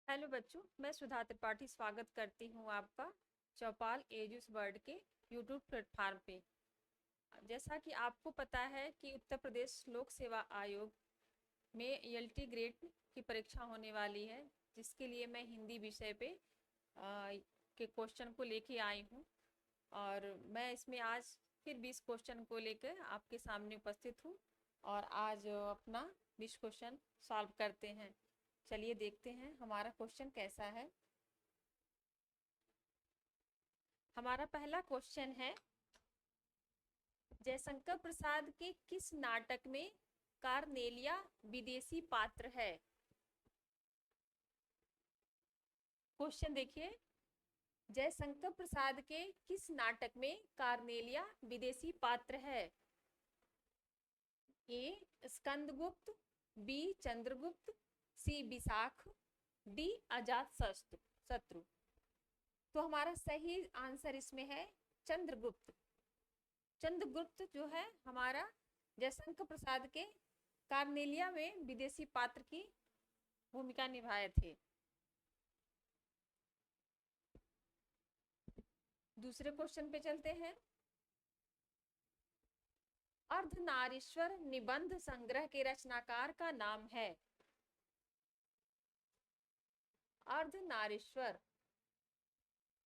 Hello बच्चों, मैं सुधा त्रिपाठी स्वागत करती हूँ आपका चौपाल एजुस वर्ड के यूट्यूब प्लेटफॉर्म पे। जैसा कि आपको पता है कि उत्तर प्रदेश लोक सेवा आयोग में एलटी ग्रेड की परीक्षा होने वाली है, जिसके लिए मैं हिंदी विषय पे के क्वेश्चन को लेके आई हूँ। और मैं इसमें आज फिर 20 क्वेश्चन को लेकर आपके सामने उपस्थित हूँ और आज अपना 20 क्वेश्चन सॉल्व करते हैं। चलिए देखते हैं हमारा क्वेश्चन कैसा है। हमारा पहला क्वेश्चन है, जयशंकर प्रसाद के किस नाटक में कार्नेलिया विदेशी पात्र है? क्वेश्चन देखिए, जयशंकर प्रसाद के किस नाटक में कार्नेलिया विदेशी पात्र है? ए स्कंदगुप्त, बी चंद्रगुप्त, सी विशाख, डी अजात शत्रु। तो हमारा सही आंसर इसमें है चंद्रगुप्त। चंद्रगुप्त जो है हमारा जयशंकर प्रसाद के कार्नेलिया में विदेशी पात्र की भूमिका निभाए थे। दूसरे क्वेश्चन पे चलते हैं। अर्धनारीश्वर निबंध संग्रह के रचनाकार का नाम है? अर्धनारीश्वर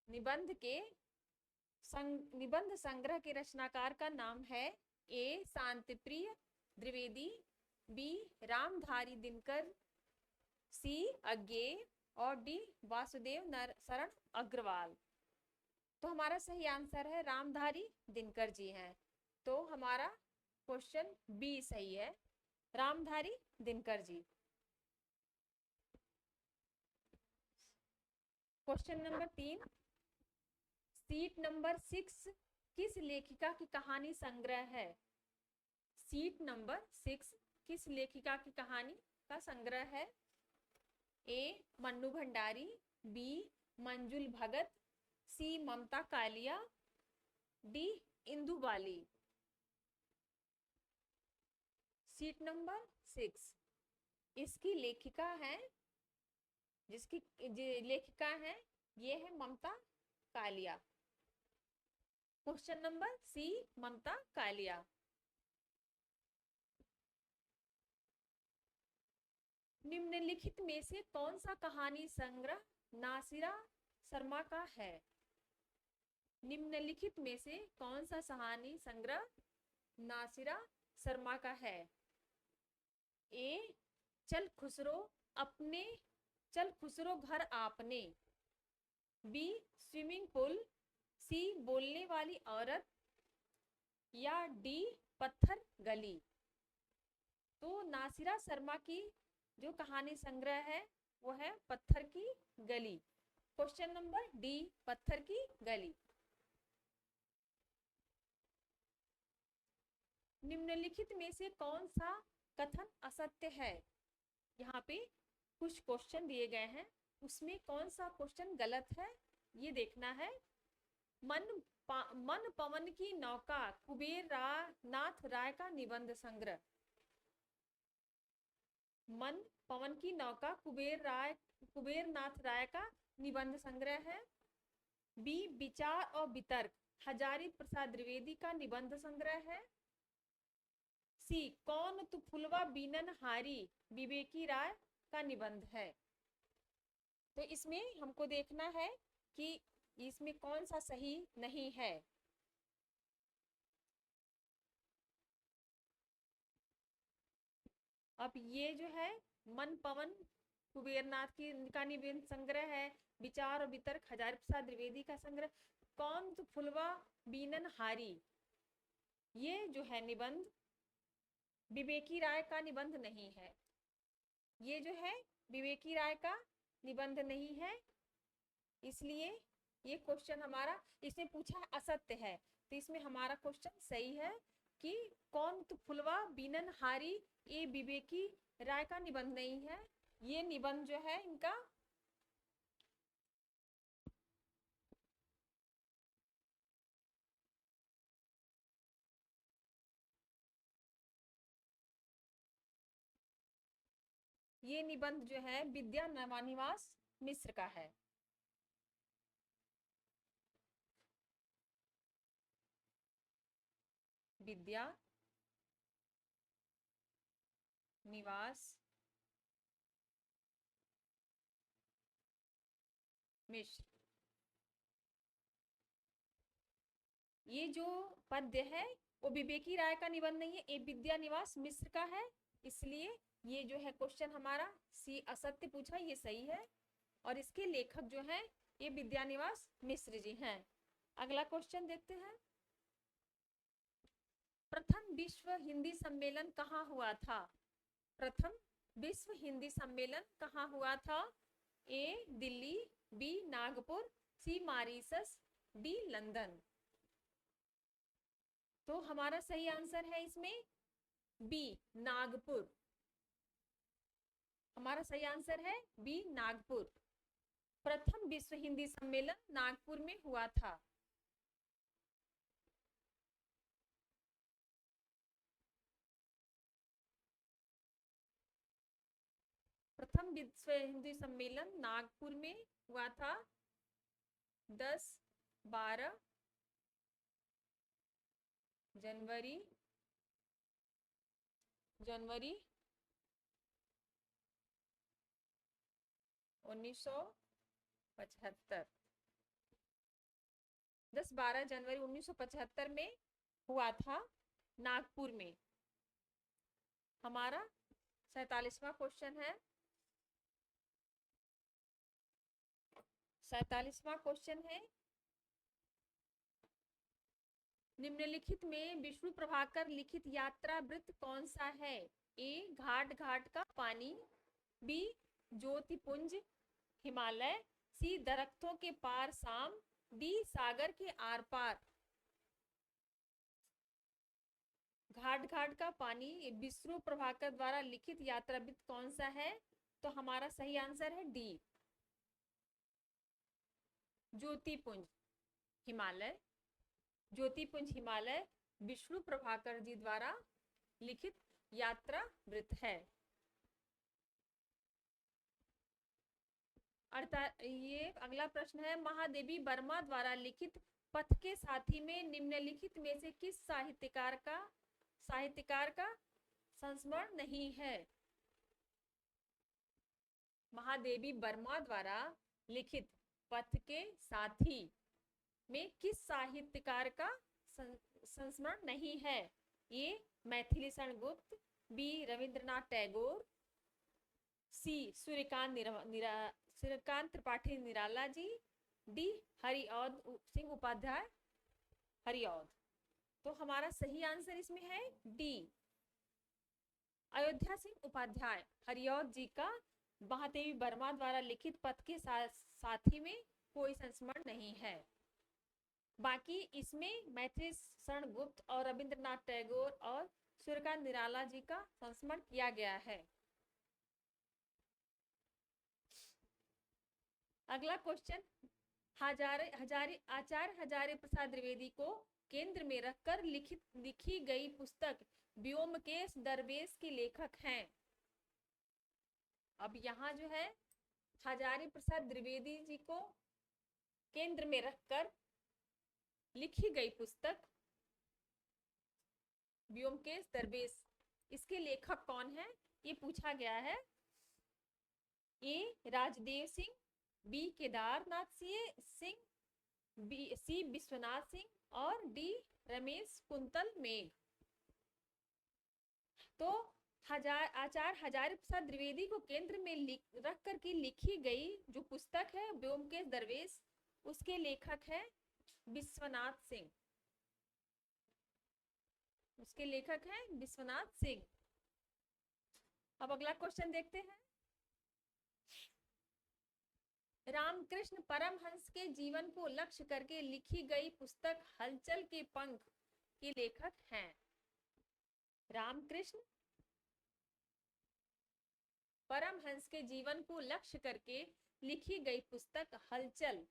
निबंध संग्रह के रचनाकार का नाम है ए शांतिप्रिय द्विवेदी, बी रामधारी दिनकर, सी अज्ञेय और डी वासुदेव शरण अग्रवाल। तो हमारा सही आंसर है रामधारी दिनकर जी हैं। तो हमारा क्वेश्चन बी सही है, Ramdhari Dinkar ji. Question number 3, seat number 6 किस लेखिका की कहानी संग्रह है? सीट नंबर 6 किस लेखिका की कहानी का संग्रह है? ए मन्नू भंडारी, बी मंजुल भगत, सी ममता कालिया, डी इंदु बाली। सीट नंबर 6 इसकी लेखिका है, जिसकी लेखिका है ये है ममता कालिया। क्वेश्चन नंबर सी ममता कालिया। निम्नलिखित में से कौन सा कहानी संग्रह नासिरा शर्मा का है? निम्नलिखित में से कौन सा कहानी संग्रह नासिरा शर्मा का है? ए चल खुसरो घर आपने, बी स्विमिंग पूल, सी बोलने वाली औरत, या डी पत्थर गली। तो नासिरा शर्मा की जो कहानी संग्रह है वो है पत्थर की गली। क्वेश्चन नंबर डी पत्थर की गली। निम्नलिखित में से कौन सा कथन असत्य है? यहाँ पे कुछ क्वेश्चन दिए गए हैं, उसमें कौन सा क्वेश्चन गलत है ये देखना है। मन पवन की नौका नाथ राय का निबंध संग्रह। मन पवन की नौका कुबेर नाथ राय का निबंध संग्रह है। बी विचार और वितर्क हजारी प्रसाद द्विवेदी का निबंध संग्रह है। सी कौन तू फुलवा बीनन हारी विवेकी राय का निबंध है। तो इसमें हमको देखना है कि इसमें कौन सा सही नहीं है। अब ये जो है मन पवन कुबेरनाथ की का निबंध संग्रह है, विचार और वितर्क हजारी प्रसाद द्विवेदी का संग्रह, कौन तू फुलवा बीनन हारी ये जो है निबंध विवेकी राय का निबंध नहीं है। ये जो है विवेकी राय का निबंध नहीं है, इसलिए ये क्वेश्चन हमारा इसमें पूछा असत्य है। तो इसमें हमारा क्वेश्चन सही है कि कौन तो फुलवा बीनन हारी ये विवेकी राय का निबंध नहीं है। ये निबंध जो है इनका ये निबंध जो है विद्या नवानिवास मिस्र का है? विद्या निवास मिश्र। ये जो पद्य है वो विवेकी राय का निबंध नहीं है, ये विद्या निवास मिश्र का है। इसलिए ये जो है क्वेश्चन हमारा सी असत्य पूछा, ये सही है। और इसके लेखक जो हैं ये विद्यानिवास मिश्र जी हैं। अगला क्वेश्चन देखते हैं। प्रथम विश्व हिंदी सम्मेलन कहाँ हुआ था? प्रथम विश्व हिंदी सम्मेलन कहाँ हुआ था? ए दिल्ली, बी नागपुर, सी मॉरिशस, डी लंदन। तो हमारा सही आंसर है इसमें बी नागपुर। हमारा सही आंसर है बी नागपुर। प्रथम विश्व हिंदी सम्मेलन नागपुर में हुआ था। प्रथम विश्व हिंदी सम्मेलन नागपुर में हुआ था 10-12 जनवरी 1975। 10-12 जनवरी 1975 में हुआ था नागपुर में। हमारा 47वां क्वेश्चन है। 47वां क्वेश्चन है, निम्नलिखित में विष्णु प्रभाकर लिखित यात्रा वृत्त कौन सा है? ए घाट घाट का पानी, बी ज्योतिपुंज हिमालय, सी दरख्तों के पार शाम, डी सागर के आर पार। घाट घाट का पानी विष्णु प्रभाकर द्वारा लिखित यात्रा वृत्त कौन सा है? तो हमारा सही आंसर है डी ज्योतिपुंज हिमालय। ज्योतिपुंज हिमालय विष्णु प्रभाकर जी द्वारा लिखित यात्रा वृत्त है। ये अगला प्रश्न है, महादेवी वर्मा द्वारा लिखित पथ के साथी में निम्नलिखित में से किस साहित्यकार का संस्मरण नहीं है? महादेवी वर्मा द्वारा लिखित पथ के साथी में किस साहित्यकार का संस्मरण नहीं है? ए मैथिली शरण गुप्त, बी रविंद्रनाथ टैगोर, सी सूर्यकांत त्रिपाठी निराला जी, डी हरिऔध सिंह उपाध्याय हरिऔध। तो हमारा सही आंसर इसमें है डी अयोध्या सिंह उपाध्याय हरिऔध जी का महादेवी वर्मा द्वारा लिखित पथ के साथी में कोई संस्मरण नहीं है। बाकी इसमें मैथिली शरण गुप्त और रविंद्रनाथ टैगोर और सूर्यकांत निराला जी का संस्मरण किया गया है। अगला क्वेश्चन, आचार्य हजारे प्रसाद द्विवेदी को केंद्र में रखकर लिखी गई पुस्तक व्योमकेश दरवेश के लेखक हैं। अब यहाँ जो है हजारी प्रसाद द्विवेदी जी को केंद्र में रखकर लिखी गई पुस्तक व्योमकेश दरवेश, इसके लेखक कौन है ये पूछा गया है। A Rajdev Singh, B Kedarnath Singh, B C Vishwanath Singh और डी रमेश कुंतल मेघ। तो आचार्य हजारी प्रसाद द्विवेदी को केंद्र में रख कर की लिखी गई जो पुस्तक है व्योमकेश दरवेश, उसके लेखक है विश्वनाथ सिंह। उसके लेखक हैं विश्वनाथ सिंह। अब अगला क्वेश्चन देखते हैं। रामकृष्ण परमहंस के जीवन को लक्ष्य करके लिखी गई पुस्तक हलचल के पंख के लेखक हैं। रामकृष्ण परमहंस के जीवन को लक्ष्य करके लिखी गई पुस्तक हलचल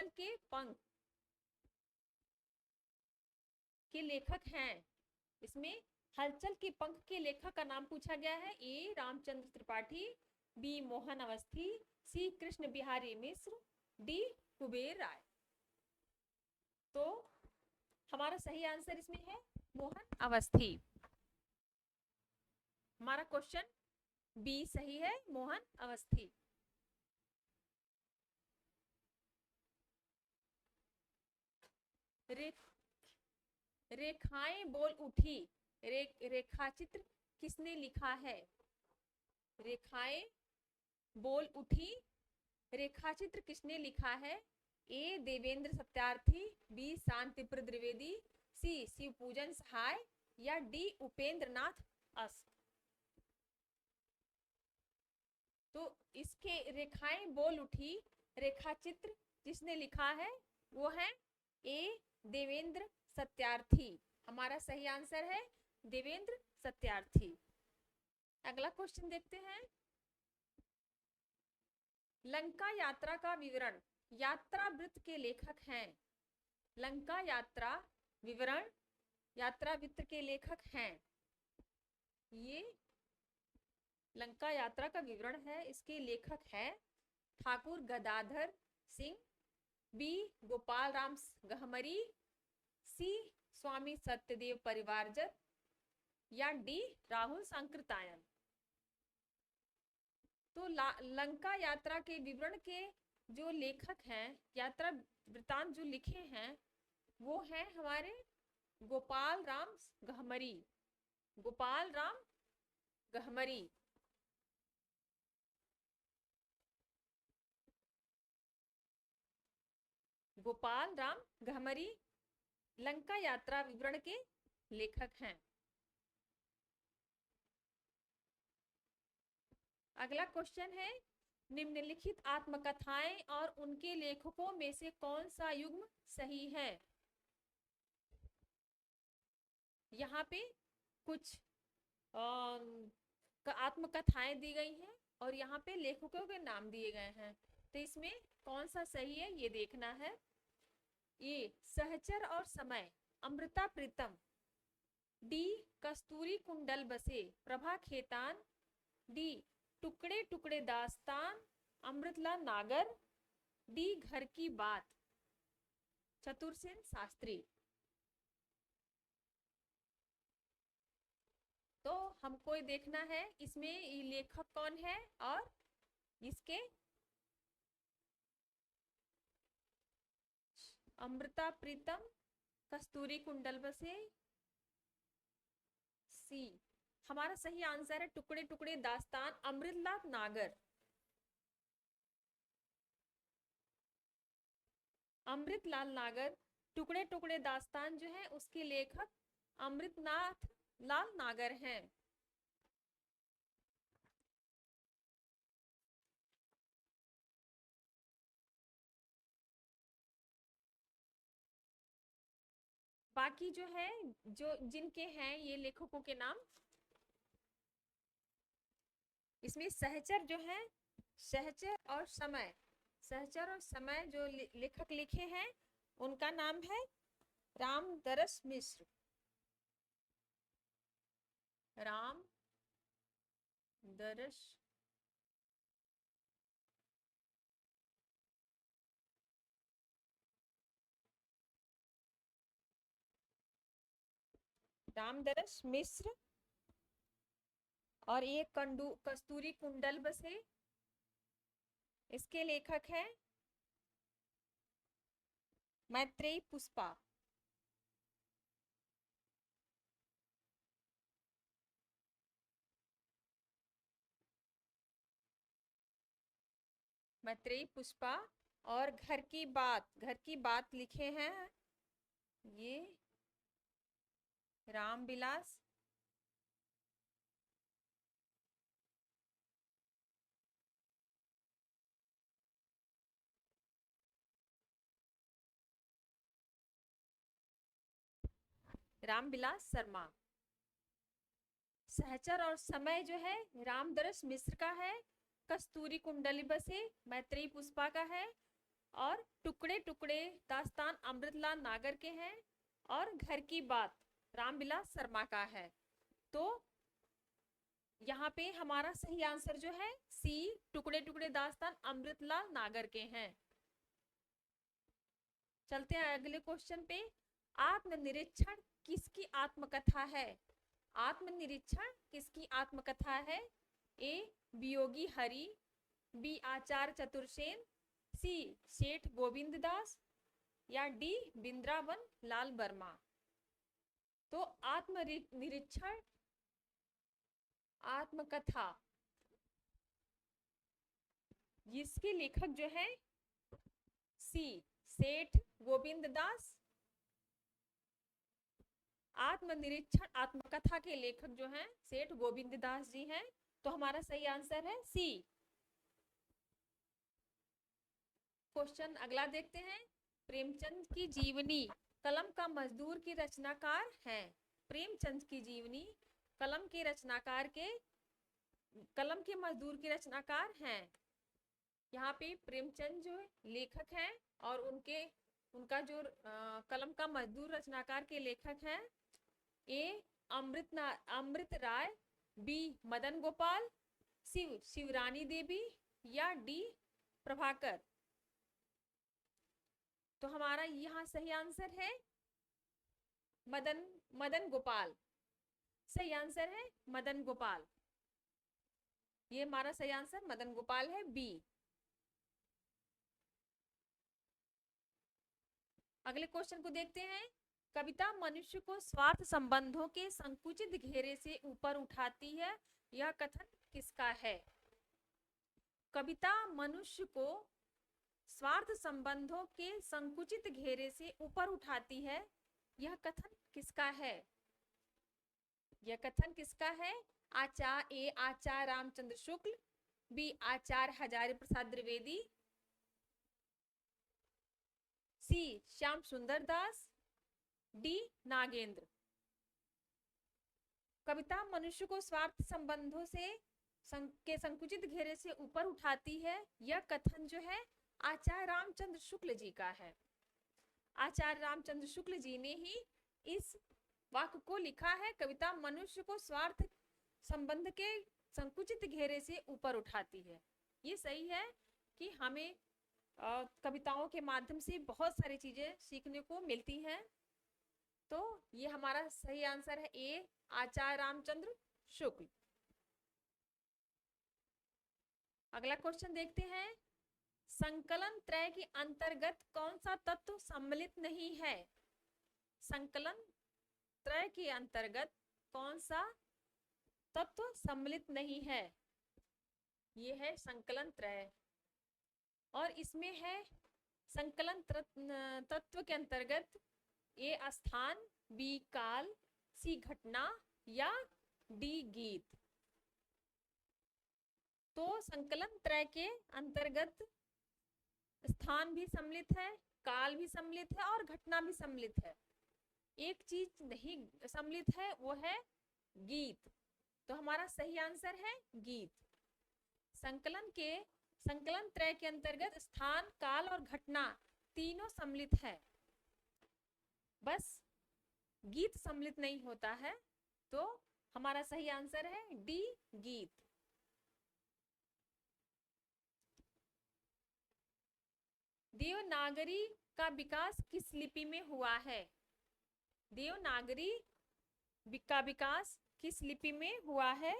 के पंख के लेखक हैं। इसमें हलचल के पंख के लेखक का नाम पूछा गया है। ए रामचंद्र त्रिपाठी, बी मोहन अवस्थी, सी कृष्ण बिहारी मिश्र, डी कुबेर राय। तो हमारा सही आंसर इसमें है मोहन अवस्थी। हमारा क्वेश्चन बी सही है, मोहन अवस्थी। रेखाएं बोल उठी, रेखा चित्र किसने लिखा है? रेखाएं बोल उठी, रेखा चित्र किसने लिखा है? ए देवेंद्र सत्यार्थी, बी शांतिपुर द्विवेदी, सी शिवपूजन सहाय, या डी उपेंद्र नाथ अस। तो इसके रेखाएं बोल उठी, रेखा चित्र जिसने लिखा है वो है ए देवेंद्र सत्यार्थी। हमारा सही आंसर है देवेंद्र सत्यार्थी। अगला क्वेश्चन देखते हैं। लंका यात्रा का विवरण, यात्रा वृत्त के लेखक हैं। लंका यात्रा विवरण, यात्रा वृत्त के लेखक हैं। ये लंका यात्रा का विवरण है, इसके लेखक हैं ठाकुर गदाधर सिंह, बी गोपाल राम गहमरी, सी स्वामी सत्यदेव परिवारजत, या डी राहुल सांकृतायन। तो लंका यात्रा के विवरण के जो लेखक हैं, यात्रा वृतांत जो लिखे हैं, वो हैं हमारे गोपाल राम गहमरी। गोपाल राम गहमरी। गोपाल राम गहमरी लंका यात्रा विवरण के लेखक हैं। अगला क्वेश्चन है, निम्नलिखित आत्मकथाएं और उनके लेखकों में से कौन सा युग्म सही है? यहाँ पे कुछ आत्मकथाएं दी गई हैं और यहाँ पे लेखकों के नाम दिए गए हैं। तो इसमें कौन सा सही है ये देखना है। ये सहचर और समय अमृता प्रीतम, डी कस्तूरी कुंडल बसे प्रभा खेतान, डी टुकड़े टुकड़े दास्तान अमृतलाल नागर, डी घर की बात चतुरसेन शास्त्री। तो हमको ये देखना है इसमें ये लेखक कौन है और इसके अमृता प्रीतम, कस्तूरी कुंडल बसे, सी। हमारा सही आंसर है टुकड़े टुकड़े दास्तान अमृतलाल नागर। अमृतलाल नागर टुकड़े टुकड़े दास्तान जो है उसके लेखक अमृतनाथ लाल नागर हैं। बाकी जो है जो जिनके हैं ये लेखकों के नाम, इसमें सहचर जो है, सहचर और समय, सहचर और समय जो लेखक लिखे हैं उनका नाम है रामदरस मिश्र। रामदरस रामदरस मिश्र। और ये कस्तूरी कुंडल बसे, इसके लेखक हैं मैत्रेयी पुष्पा। मैत्रेयी पुष्पा। और घर की बात लिखे हैं ये रामविलास शर्मा। सहचर और समय जो है रामदरस मिश्र का है, कस्तूरी कुंडली बसे मैत्रेयी पुष्पा का है, और टुकड़े टुकड़े दास्तान अमृतलाल नागर के हैं, और घर की बात रामविलास शर्मा का है। तो यहाँ पे हमारा सही आंसर जो है सी, टुकड़े टुकड़े दास्तान अमृतलाल नागर के हैं। चलते हैं अगले क्वेश्चन पे। आत्मनिरीक्षण किसकी आत्मकथा है? आत्मनिरीक्षण किसकी आत्मकथा है? ए वियोगी हरि, बी आचार्य चतुर्सेन, सी सेठ गोविंद दास, या डी बिंद्रावन लाल वर्मा। तो आत्मनिरीक्षण आत्मकथा, जिसके लेखक जो है सी सेठ गोविंद दास। आत्मनिरीक्षण आत्मकथा के लेखक जो हैं सेठ गोविंद दास जी हैं। तो हमारा सही आंसर है सी। क्वेश्चन अगला देखते हैं। प्रेमचंद की जीवनी कलम का मजदूर की रचनाकार है। प्रेमचंद की जीवनी कलम के रचनाकार के कलम के मजदूर के रचनाकार हैं। यहाँ पे प्रेमचंद जो लेखक हैं और उनका जो कलम का मजदूर रचनाकार के लेखक हैं, ए अमृत राय, बी मदन गोपाल, शिवरानी देवी, या डी प्रभाकर। तो हमारा यहाँ सही आंसर है मदन गोपाल। सही आंसर है मदन गोपाल। ये हमारा सही आंसर मदन गोपाल है, बी। अगले क्वेश्चन को देखते हैं। कविता मनुष्य को स्वार्थ संबंधों के संकुचित घेरे से ऊपर उठाती है, यह कथन किसका है? कविता मनुष्य को स्वार्थ संबंधों के संकुचित घेरे से ऊपर उठाती है, यह कथन किसका है? यह कथन किसका है? आचार्य रामचंद्र शुक्ल, बी आचार्य हजारी प्रसाद द्विवेदी, सी श्याम सुंदर दास, डी नागेंद्र। कविता मनुष्य को स्वार्थ संबंधों के संकुचित घेरे से ऊपर उठाती है, यह कथन जो है आचार्य रामचंद्र शुक्ल जी का है। आचार्य रामचंद्र शुक्ल जी ने ही इस वाक्य को लिखा है। कविता मनुष्य को स्वार्थ संबंध के संकुचित घेरे से ऊपर उठाती है। ये सही है कि हमें कविताओं के माध्यम से बहुत सारी चीजें सीखने को मिलती हैं। तो ये हमारा सही आंसर है ए आचार्य रामचंद्र शुक्ल। अगला क्वेश्चन देखते हैं। संकलन त्रय के अंतर्गत कौन सा तत्व सम्मिलित नहीं है? संकलन त्रय के अंतर्गत कौन सा तत्व सम्मिलित नहीं है? ये है संकलन त्रय, और इसमें है संकलन तत्व के अंतर्गत ए स्थान, बी काल, सी घटना, या डी गीत। तो संकलन त्रय के अंतर्गत स्थान भी सम्मिलित है, काल भी सम्मिलित है और घटना भी सम्मिलित है। एक चीज नहीं सम्मिलित है, वो है गीत। तो हमारा सही आंसर है गीत। संकलन त्रय के अंतर्गत स्थान, काल और घटना तीनों सम्मिलित है, बस गीत सम्मिलित नहीं होता है। तो हमारा सही आंसर है डी गीत। देवनागरी का विकास किस लिपि में हुआ है? देवनागरी का विकास किस लिपि में हुआ है?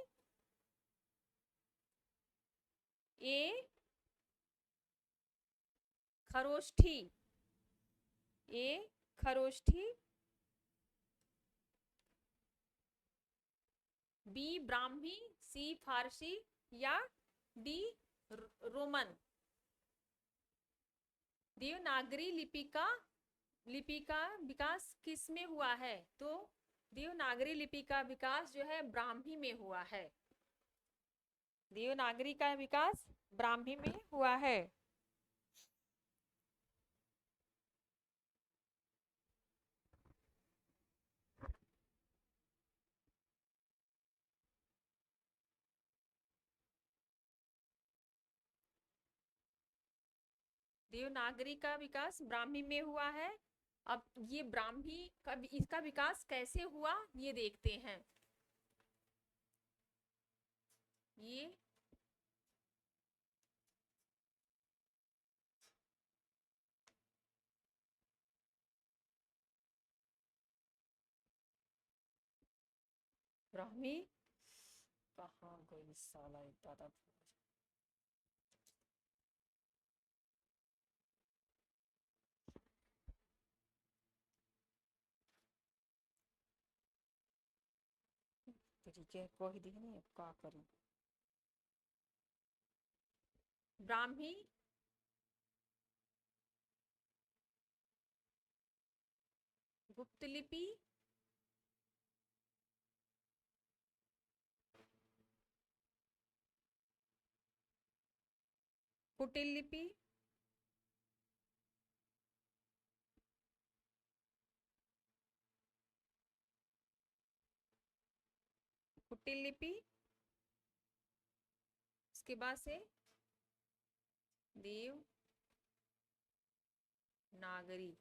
ए खरोष्ठी, ए खरोष्ठी, बी ब्राह्मी, सी फारसी, या डी रोमन। देवनागरी लिपि का विकास किस में हुआ है? तो देवनागरी लिपि का विकास जो है ब्राह्मी में हुआ है। देवनागरी का विकास ब्राह्मी में हुआ है। देवनागरी का विकास ब्राह्मी में हुआ है। अब ये ब्राह्मी का इसका विकास कैसे हुआ ये देखते हैं। ये ब्राह्मी कहाँ गई साला दादा। तरीके कोई दिख नहीं, अब क्या करूं। ब्राह्मी गुप्त लिपि कुटिल लिपि कुटिल लिपि इसके बाद से देव नागरी।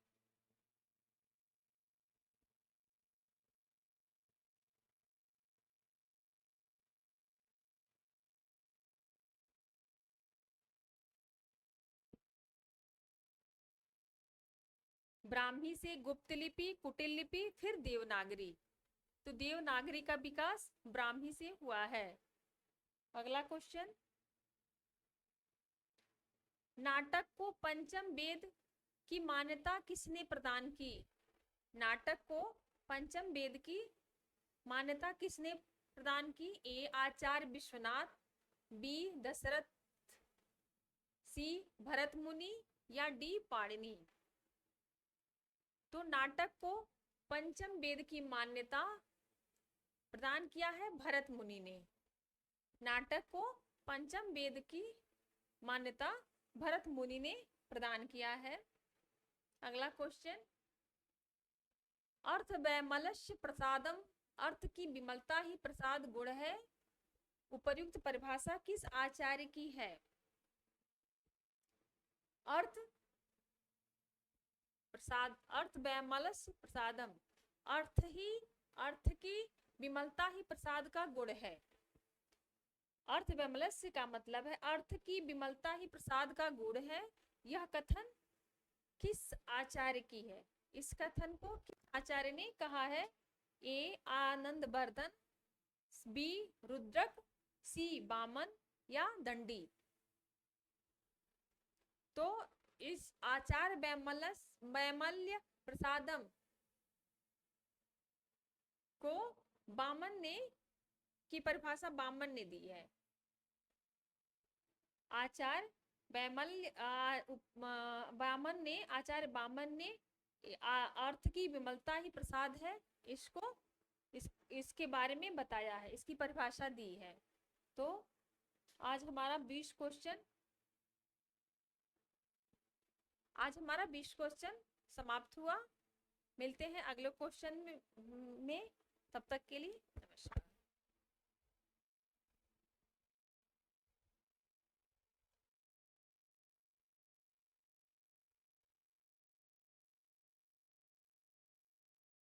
ब्राह्मी से गुप्त लिपि, कुटिल लिपि, फिर देवनागरी। तो देवनागरी का विकास ब्राह्मी से हुआ है। अगला क्वेश्चन, नाटक को पंचम वेद की मान्यता किसने प्रदान की? नाटक को पंचम वेद की मान्यता किसने प्रदान की? ए आचार्य विश्वनाथ, बी दशरथ, सी भरत मुनि, या डी पाणिनि। तो नाटक को पंचम वेद की मान्यता प्रदान किया है भरत मुनि ने। नाटक को पंचम वेद की मान्यता भरत मुनि ने प्रदान किया है। अगला क्वेश्चन, अर्थ वैमलस्य प्रसादम, अर्थ की विमलता ही प्रसाद गुण है, उपर्युक्त परिभाषा किस आचार्य की है? अर्थ प्रसाद, अर्थ वैमलस्य प्रसादम, अर्थ की विमलता ही प्रसाद का गुण है। अर्थ वैमलस्य का मतलब है अर्थ की विमलता ही प्रसाद का गुण है। यह कथन किस आचार्य की है? इस कथन को किस आचार्य ने कहा है? ए आनंदवर्धन, बी रुद्रक, सी वामन, या दंडी। तो इस आचार्य वैमल्य प्रसादम को वामन ने की परिभाषा वामन ने दी है। आचार्य वामन ने, आचार्य वामन ने अर्थ की विमलता ही प्रसाद है, इसके बारे में बताया है, इसकी परिभाषा दी है। तो आज हमारा 20 क्वेश्चन समाप्त हुआ। मिलते हैं अगले क्वेश्चन में। तब तक के लिए नमस्कार।